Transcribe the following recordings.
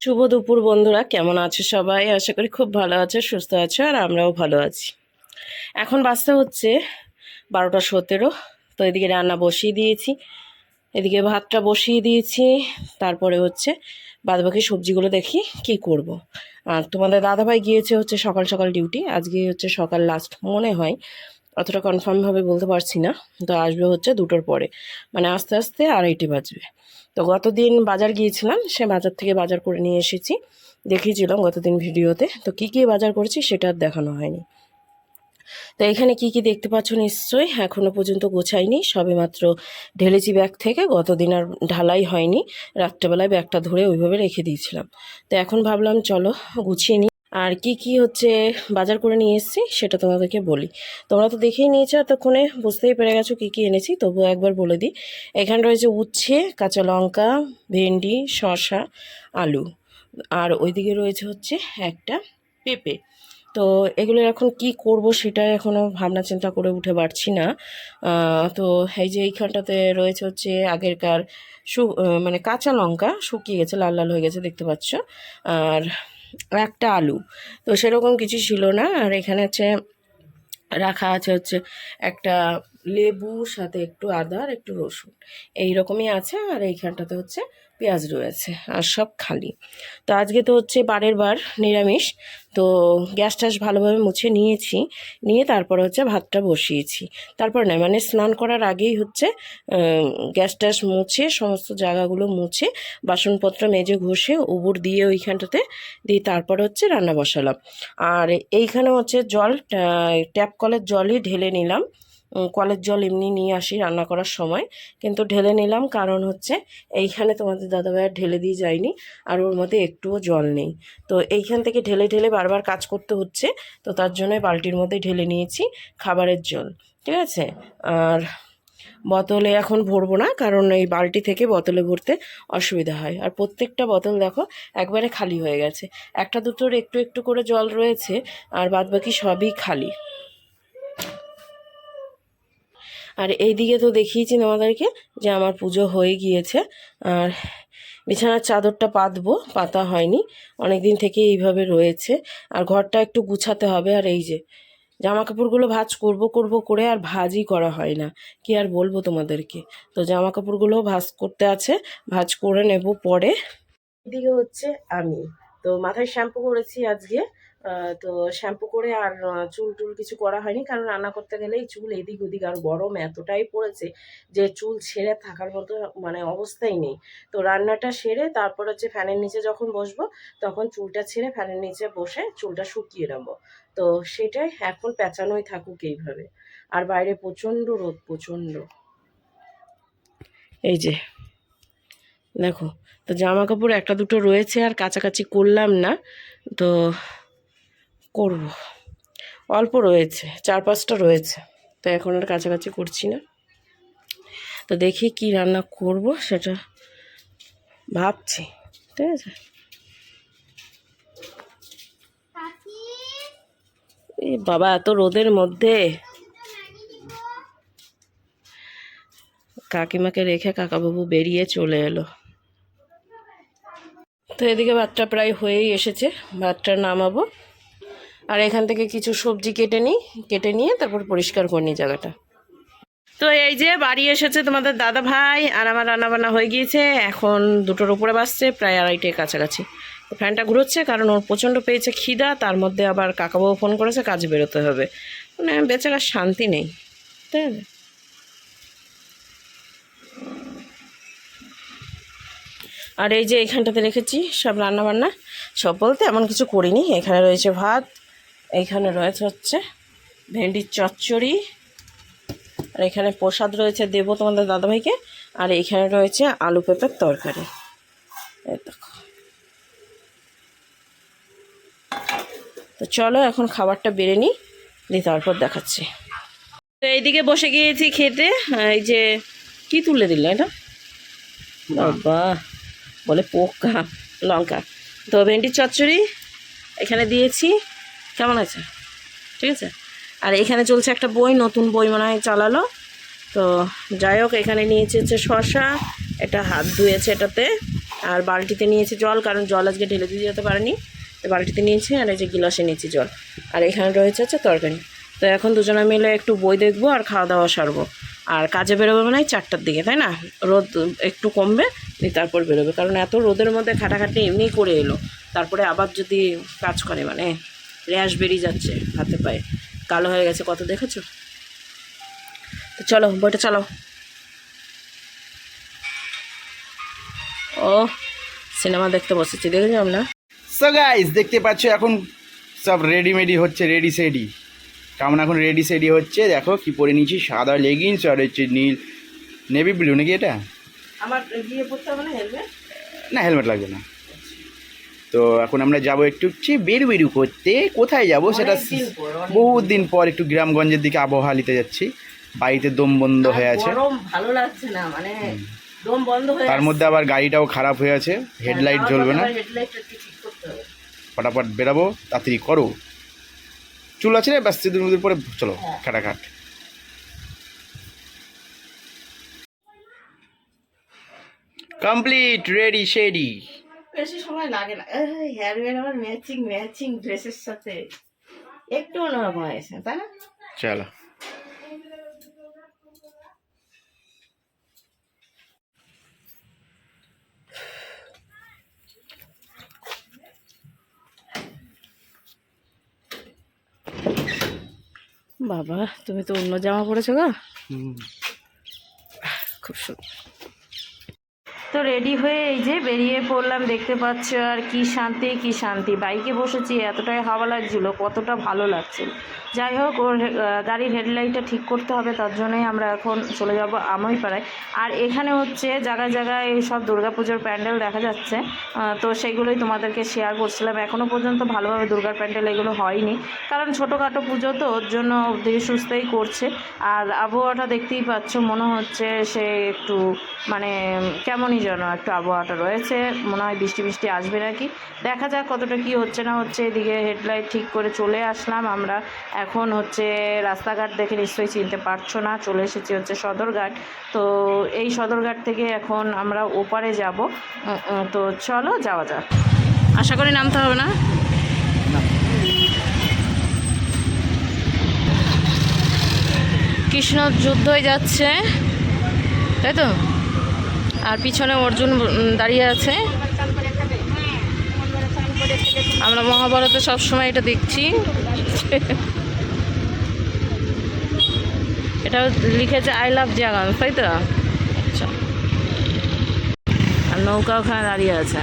শুভ দুপুর বন্ধুরা, কেমন আছো সবাই? আশা করি খুব ভালো আছো, সুস্থ আছো, আর আমরাও ভালো আছি। এখন বাজতে হচ্ছে 12:17। তো এদিকে রান্না বসিয়ে দিয়েছি, এদিকে ভাতটা বসিয়ে দিয়েছি। তারপরে হচ্ছে বাদবাকি সবজিগুলো দেখি কি করব। আর তোমাদের দাদাভাই গিয়েছে হচ্ছে সকাল সকাল ডিউটি, আজকে হচ্ছে সকাল লাস্ট মনে হয়, অতটা কনফার্মভাবে বলতে পারছি না। তো আসবে হচ্ছে 2টোর পরে, মানে আস্তে আস্তে 2:30 বাজবে। তো গতদিন বাজার গিয়েছিলাম, সে বাজার থেকে বাজার করে নিয়ে এসেছি, দেখিয়েছিলাম গতদিন ভিডিওতে। তো কী কী বাজার করেছি সেটা আর দেখানো হয়নি। তো এখানে কি কি দেখতে পাচ্ছ নিশ্চয়ই, এখনও পর্যন্ত গোছাইনি, সবে মাত্র ঢেলেছি ব্যাগ থেকে। গতদিন আর ঢালাই হয়নি, রাত্রেবেলায় ব্যাগটা ধরে ওইভাবে রেখে দিয়েছিলাম। তো এখন ভাবলাম চলো গুছিয়ে নিই। আর কি কি হচ্ছে বাজার করে নিয়ে এসেছি সেটা তোমাদেরকে বলি। তোমরা তো দেখেই নিয়েছো এতক্ষণে, বুঝতেই পেরে গেছো কী কী এনেছি, তবুও একবার বলে দিই। এখানে রয়েছে উচ্ছে, কাঁচা লঙ্কা, ভেন্ডি, শসা, আলু, আর ওইদিকে রয়েছে হচ্ছে একটা পেঁপে। তো এগুলো এখন কি করব সেটা এখনও ভাবনা চিন্তা করে উঠে পারছি না। তো এই যে এইখানটাতে রয়েছে হচ্ছে আগেরকার মানে কাঁচা লঙ্কা শুকিয়ে গেছে, লাল লাল হয়ে গেছে দেখতে পাচ্ছ। আর একটা আলু, তো সেরকম কিছু ছিল না। আর এখানে হচ্ছে রাখা আছে হচ্ছে একটা লেবুর সাথে একটু আদা আর একটু রসুন, এই রকমই আছে। আর এইখানটাতে হচ্ছে পেঁয়াজ রয়েছে, আর সব খালি। তো আজকে তো হচ্ছে বারের বার নিরামিষ। তো গ্যাস ট্যাস ভালোভাবে মুছে নিয়েছি, নিয়ে তারপর হচ্ছে ভাতটা বসিয়েছি। তারপর নয়, মানে স্নান করার আগেই হচ্ছে গ্যাস ট্যাস মুছে, সমস্ত জায়গাগুলো মুছে, বাসনপত্র মেজে ঘষে উবুর দিয়ে ওইখানটাতে দিয়ে তারপর হচ্ছে রান্না বসালাম। আর এইখানে হচ্ছে জল, ট্যাপ কলের জলই ঢেলে নিলাম। কলের জল এমনি নিয়ে আসি রান্না করার সময়, কিন্তু ঢেলে নিলাম কারণ হচ্ছে এইখানে তোমাদের দাদাভাইয়ের ঢেলে দিয়ে যায়নি, আর ওর মধ্যে একটুও জল নেই। তো এইখান থেকে ঢেলে ঢেলে বারবার কাজ করতে হচ্ছে, তো তার জন্য বালতির মধ্যে ঢেলে নিয়েছি খাবারের জল, ঠিক আছে। আর বোতলে এখন ভরবো না, কারণ এই বালতি থেকে বোতলে ভরতে অসুবিধা হয়। আর প্রত্যেকটা বোতল দেখো একবারে খালি হয়ে গেছে, একটা দুটোর একটু একটু করে জল রয়েছে, আর বাদবাকি সবই খালি। আর এইদিকে তো দেখিয়েছি তোমাদেরকে যে আমার পুজো হয়ে গিয়েছে। আর বিছানার চাদরটা পাতবো, পাতা হয়নি, অনেক দিন থেকে এইভাবে রয়েছে। আর ঘরটা একটু গুছাতে হবে। আর এই যে জামা কাপড়গুলো ভাঁজ করব করব করে আর ভাঁজই করা হয় না, কি আর বলবো তোমাদেরকে। তো জামা কাপড়গুলো ভাঁজ করতে আছে, ভাঁজ করে নেব পরে। এদিকে হচ্ছে আমি তো মাথায় শ্যাম্পু করেছি আজকে। তো শ্যাম্পু করে আর চুল টুল কিছু করা হয়নি, কারণ রান্না করতে গেলেই চুল এদিক ওদিক। আর গরম এতটাই পড়েছে যে চুল ছেড়ে থাকার মতো মানে অবস্থাই নেই। তো রান্নাটা সেরে তারপর হচ্ছে ফ্যানের নিচে যখন বসবো, তখন চুলটা ছেড়ে ফ্যানের নিচে বসে চুলটা শুকিয়ে নেবো। তো সেটাই এখন পেঁচানোই থাকুক এইভাবে। আর বাইরে প্রচণ্ড রোদ, প্রচণ্ড। এই যে দেখো, তো জামা কাপড় একটা দুটো রয়েছে, আর কাছাকাছি করলাম না, তো করব। অল্প রয়েছে, 4-5টা রয়েছে, তো এখন আর কাছাকাছি করছি না। তো দেখি কি রান্না করব সেটা ভাবছি, ঠিক আছে। এই বাবা, এত রোদের মধ্যে কাকিমাকে রেখে কাকাবাবু বেরিয়ে চলে এলো। তো এদিকে ভাতটা প্রায় হয়েই এসেছে, ভাতটা নামাবো। আর এখান থেকে কিছু সবজি কেটে নিয়ে তারপর পরিষ্কার করে নিই জায়গাটা। তো এই যে বাড়ি এসেছে তোমাদের দাদা ভাই, আর আমার রান্নাবান্না হয়ে গিয়েছে। এখন 2টোর উপরে বাজছে, প্রায় 2:30 কাছাকাছি। তো ফ্যানটা ঘুরোচ্ছে কারণ ওর প্রচণ্ড পেয়েছে খিদা, তার মধ্যে আবার কাকাবাবু ফোন করেছে কাজে বেরোতে হবে, মানে বেচারা শান্তি নেই, তাই না। আর এই যে এইখানটাতে রেখেছি সব রান্নাবান্না, সব বলতে এমন কিছু করিনি। এখানে রয়েছে ভাত, এইখানে রয়েছে হচ্ছে ভেন্ডির চচ্চড়ি, আর এখানে প্রসাদ রয়েছে দেবো তোমাদের দাদাভাইকে। আর এইখানে রয়েছে আলু পেঁপের তরকারি, এই দেখো। তো চলো এখন খাবারটা বেড়ে নিই, দিয়ে তারপর দেখাচ্ছি। তো এইদিকে বসে গিয়েছি খেতে। এই যে কি তুলে দিল এটা, বাবা বলে পোকা, লঙ্কা। তো ভেন্ডির চচ্চড়ি এখানে দিয়েছি, কেমন আছে, ঠিক আছে। আর এখানে চলছে একটা বই, নতুন বই মনে হয় চালালো। তো যাই হোক, এখানে নিয়েছে হচ্ছে শসা, এটা হাত ধুয়েছে এটাতে, আর বালতিতে নিয়েছি জল, কারণ জল আজকে ঢেলে দিয়ে যেতে পারেনি, তো বালতিতে নিয়েছি। আর এই যে গিলাসে নিয়েছি জল। আর এখানে রয়েছে হচ্ছে তরকারি। তো এখন দুজনে মিলে একটু বই দেখবো আর খাওয়া দাওয়া সারবো। আর কাজে বেরোবে মানে 4টার দিকে, তাই না? রোদ একটু কমবে তারপর বেরোবে, কারণ এত রোদের মধ্যে খাটাখাটি এমনিই করে এলো, তারপরে আবার যদি কাজ করে মানে র্যাশ বেরিয়ে যাচ্ছে হাতে পায়ে, কালো হয়ে গেছে কত, দেখেছো? তো চলো বইটা চালাও। ও সিনেমা দেখতে বসেছি, দেখেছো আমরা। সো গাইস দেখতে পাচ্ছ এখন সব রেডিমেডি হচ্ছে, রেডি সেডি। কেমন এখন রেডি সেডি হচ্ছে, দেখো কি পরে নিয়েছি, সাদা লেগিংস আর হচ্ছে নীল নেভি ব্লু নাকি এটা। আমার গিয়ে পড়তে হবে না হেলমেট? না হেলমেট লাগবে না। তো এখন আমরা যাবো একটু বেরু বেরু করতে। কোথায় যাব সেটা বহুত দিন পর একটু গ্রামগঞ্জের দিকে আবহাওয়া নিতে যাচ্ছি। বাড়িতে দম বন্ধ হয়ে আছে, ভালো লাগছে না, মানে দম বন্ধ হয়ে, তার মধ্যে আবার গাড়িটাও খারাপ হয়ে আছে, হেডলাইট জ্বলবে না। ফটাফট বেরাবো, তাড়াতাড়ি করো। চুল আছে রে, ব্যস দুদিন পরে চলো খাটাখাট। Complete ready shady. বেশি সময় লাগে না। হেয়ার ব্যান্ড আমার ম্যাচিং ম্যাচিং ড্রেসের সাথে একটু অন্যরকম হয়েছে, তাই না? চলো বাবা তুমি তো অন্য জামা পরেছো গো, খুব সুন্দর। তো রেডি হয়ে এই যে বেরিয়ে পড়লাম, দেখতে পাচ্ছ। আর কি শান্তি, কি শান্তি। বাইকে বসেছি, এতটাই হাওয়া লাগছিল, কতটা ভালো লাগছিল। যাই হোক, ওর গাড়ির হেডলাইটটা ঠিক করতে হবে, তার জন্যই আমরা এখন চলে যাব আমইপাড়ায়। আর এখানে হচ্ছে জায়গায় জায়গায় সব দুর্গাপুজোর প্যান্ডেল দেখা যাচ্ছে, তো সেগুলোই তোমাদেরকে শেয়ার করছিলাম। এখনও পর্যন্ত ভালোভাবে দুর্গার প্যান্ডেল এগুলো হয়নি, কারণ ছোটোখাটো পুজো তো, ওর জন্য ধীরে সুস্থেই করছে। আর আবহাওয়াটা দেখতেই পাচ্ছ, মনে হচ্ছে সে একটু মানে কেমনই যেন একটু আবহাওয়াটা রয়েছে, মনে হয় বৃষ্টি বৃষ্টি আসবে নাকি। দেখা যাক কতটা কি হচ্ছে না হচ্ছে। এদিকে হেডলাইট ঠিক করে চলে আসলাম আমরা। এখন হচ্ছে রাস্তাঘাট দেখে নিশ্চয়ই চিনতে পারছো না, চলে এসেছি হচ্ছে সদরঘাট। তো এই সদরঘাট থেকে এখন আমরা ওপারে যাব। তো চলো যাওয়া যাক। আশা করি নামতে হবে না। কৃষ্ণ যুদ্ধ হয়ে যাচ্ছে, তাই তো। আর পিছনে অর্জুন দাঁড়িয়ে আছে। আমরা মহাভারতে সবসময় এটা দেখছি। এটা লিখেছে আই লাভ জাগান, তাই তো। আচ্ছা, আর নৌকা ওখানে দাঁড়িয়ে আছে।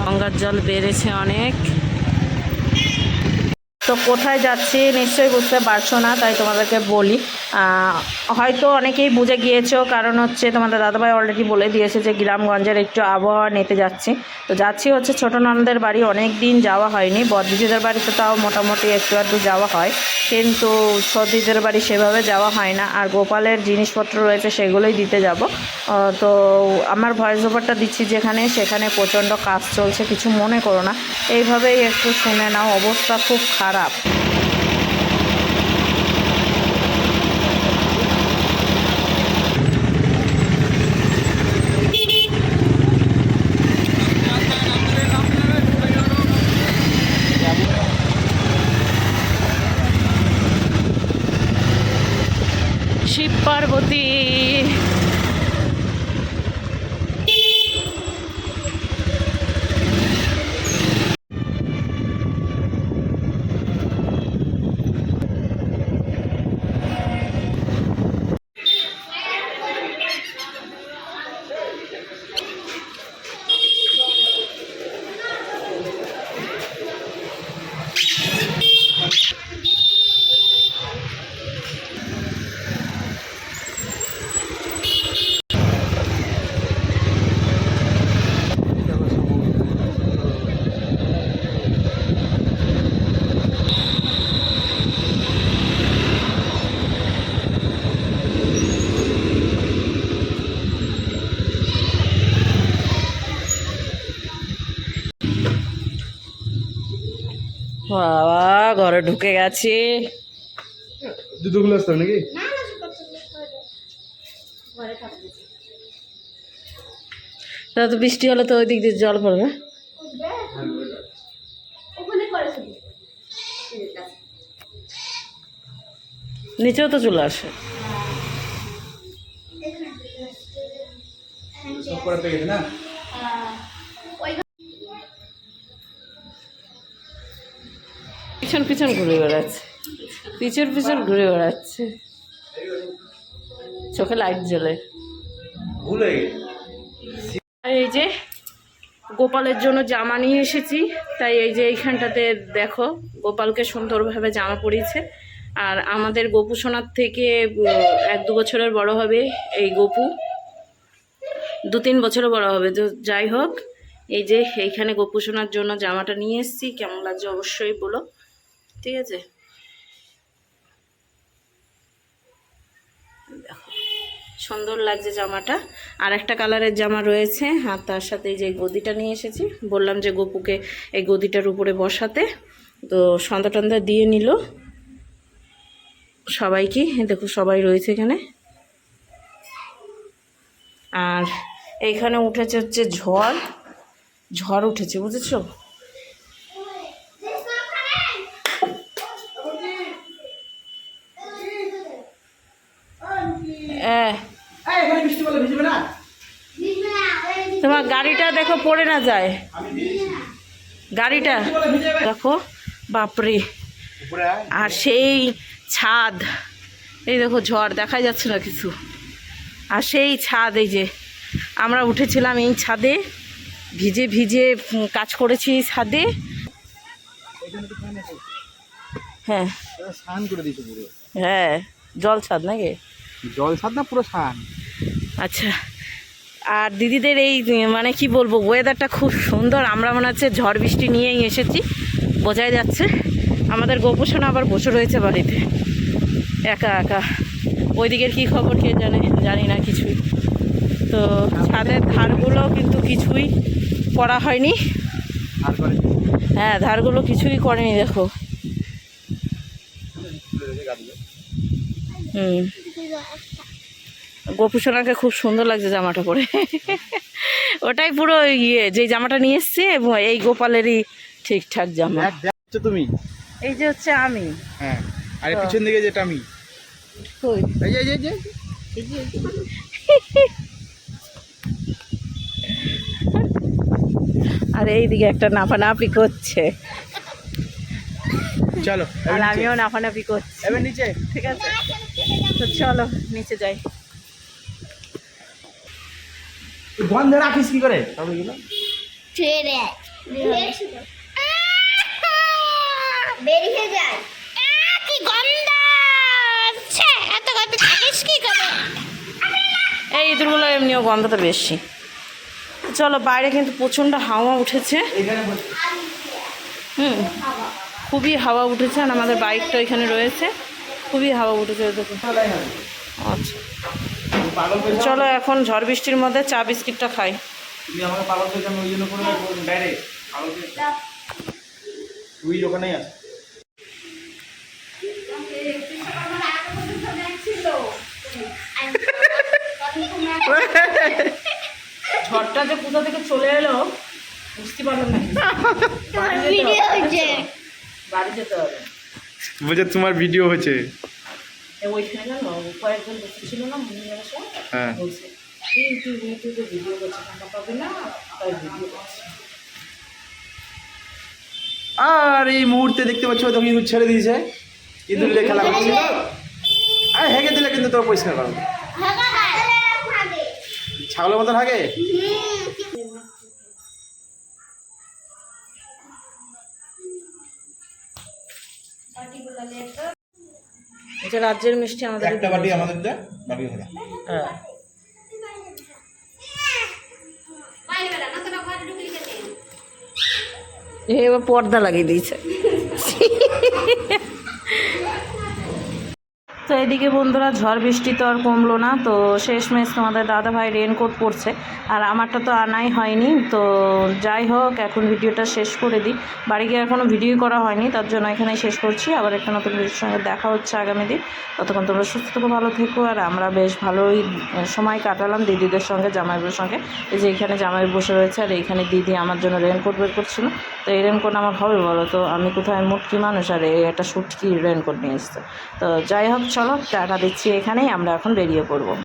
গঙ্গার জল বেড়েছে অনেক। তো কোথায় যাচ্ছি নিশ্চয়ই বুঝতে পারছো না, তাই তোমাদেরকে বলি। হয়তো অনেকেই বুঝে গিয়েছো, কারণ হচ্ছে তোমাদের দাদাভাই অলরেডি বলে দিয়েছে যে গ্রামগঞ্জের একটু আবহাওয়া নিতে যাচ্ছি। তো যাচ্ছি হচ্ছে ছোটো ননদের বাড়ি, অনেক দিন যাওয়া হয়নি। বড়দিদিদের বাড়িতে তাও মোটামুটি একটু আধটু যাওয়া হয়, কিন্তু সদিদিদের বাড়ি সেভাবে যাওয়া হয় না। আর গোপালের জিনিসপত্র রয়েছে, সেগুলোই দিতে যাব। তো আমার ভয়েস ওভারটা দিচ্ছি যেখানে, সেখানে প্রচণ্ড কাজ চলছে, কিছু মনে করো না, এইভাবেই একটু শুনে নাও। অবস্থা খুব খারাপ। শিব পার্বতী। বাবা ঘরে ঢুকে গেছি। জুতোগুলো আসতে নাকি? তো বৃষ্টি হলে তো ওই দিক দিয়ে জল পড়বে। নিচেও তো চলে আসে। পিছন পিছন ঘুরে বেড়াচ্ছে, পিছন পিছন ঘুরে বেড়াচ্ছে, চোখে লাইট জ্বলে। আর এই যে গোপালের জন্য জামা নিয়ে এসেছি, তাই এই যে এইখানটাতে দেখো গোপালকে সুন্দরভাবে জামা পরিয়েছে। আর আমাদের গোপু সোনার থেকে 1-2 বছরের বড় হবে এই গোপু, 2-3 বছরও বড় হবে। তো যাই হোক, এই যে এইখানে গোপু সোনার জন্য জামাটা নিয়ে এসেছি। কেমন লাগছে অবশ্যই বলো, ঠিক আছে? দেখো সুন্দর লাগছে জামাটা। আর একটা কালারের জামা রয়েছে, আর তার সাথে এই যে গদিটা নিয়ে এসেছি। বললাম যে গোপুকে এই গদিটার উপরে বসাতে, তো সন্ধ্যা টন্ধা দিয়ে নিল সবাইকে। দেখো সবাই রয়েছে এখানে। আর এইখানে উঠেছে হচ্ছে ঝড় উঠেছে, বুঝেছো? তোমার গাড়িটা দেখো পড়ে না যায়, গাড়িটা দেখো, বাপরে। আর সেই ছাদ, এই দেখো ঝড় দেখা যাচ্ছে না কিছু। আর সেই ছাদ, এই যে আমরা উঠেছিলাম এই ছাদে, ভিজে ভিজে কাজ করেছি এই ছাদে। হ্যাঁ হ্যাঁ, জল ছাদ নাকি? জল ছাদ না, পুরো ছাদ। আচ্ছা। আর দিদিদের এই মানে কি বলবো, ওয়েদারটা খুব সুন্দর। আমরা মনে হচ্ছে ঝড় বৃষ্টি নিয়েই এসেছি, বোঝাই যাচ্ছে। আমাদের গোপোষণা আবার বসে রয়েছে বাড়িতে একা একা। ওইদিকের কি খবর কে জানে, জানি না কিছুই। তো ছাদের ধারগুলো কিন্তু কিছুই করা হয়নি। হ্যাঁ, ধারগুলো কিছুই করেনি, দেখো। গোপুসোনাকে খুব সুন্দর লাগছে জামাটা পরে। ওটাই পুরো যে জামাটা নিয়ে এসছে, এবং এই গোপালেরই ঠিকঠাক জামা। তুমি এই যে হচ্ছে আমি, হ্যাঁ, আর পিছন দিকে যেটা আমি। আর এইদিকে একটা নাফানাফি করছে, চলো। আর আমিও নাফানাফি করছি। এবার নিচে, ঠিক আছে, তো চলো নিচে যাই। বন্ধ রাখিস কি করে? বেরিয়ে যায়, কি গন্ধ! এত গন্ধ থাকিস কি করে? এই ইঁদুরগুলো এমনিও গন্ধটা বেশি। চলো, বাইরে কিন্তু প্রচণ্ড হাওয়া উঠেছে। খুবই হাওয়া উঠেছে। আর আমাদের বাইকটা এখানে রয়েছে, খুবই হাওয়া উঠেছে। আচ্ছা, চলো এখন ঝড় বৃষ্টির মধ্যে চা বিস্কিটটা খাই। তুমি আমাকে পাগল করে আমি ওই জন্য করে ডাইরেক্ট তুই ওখানেই আস। ঝড়টা যে কোথা থেকে চলে এলো বুঝতে পারলাম না। বাড়ি যেতে হবে, বলছে তোমার ভিডিও হয়েছে। ওইখানে জানো কয়েকজন বসেছিল না, মহিলারা সব বলছে ইউটিউবে ভিডিও করছে, টাকা পাবে না, তাই ভিডিও করছে। আর এই মুহূর্তে দেখতে পাচ্ছ তখন ইঁদুর ছেড়ে দিয়েছে, ইঁদুর খেলা করছে। আর হেগে দিলে কিন্তু তোর পরিষ্কার করো, ছাগলের মতন হাগে। এটা রাজ্যের মিষ্টি, আমাদের একটা বাটি আমাদের দে, বাকি খেলা। হ্যাঁ, এবার পর্দা লাগিয়ে দিয়েছে। তো এদিকে বন্ধুরা ঝড় বৃষ্টি তো আর কমলো না, তো শেষমেশ তোমাদের দাদাভাই রেনকোট পরছে, আর আমারটা তো আনাই হয়নি। তো যাই হোক, এখন ভিডিওটা শেষ করে দিই। বাড়ি গিয়ে এখনও ভিডিও করা হয়নি, তার জন্য এখানেই শেষ করছি। আবার একটা নতুন ভিডিওর সঙ্গে দেখা হচ্ছে আগামী দিন। ততক্ষণ তোমরা সুস্থ থেকো, ভালো থেকো। আর আমরা বেশ ভালোই সময় কাটালাম দিদিদের সঙ্গে, জামাইবাবুর সঙ্গে। এই যে এইখানে জামাই বসে রয়েছে, আর এইখানে দিদি আমার জন্য রেনকোট বের করছিল। তো এই রেনকোট আমার হবে বলো তো? আমি কোথায় মুটকি মানুষ, আর এই একটা সুটকি রেনকোট নিয়ে এসছে। তো যাই হোক, চলো টাটা দিচ্ছি, এখানেই আমরা এখন বেরিয়ে পড়বো।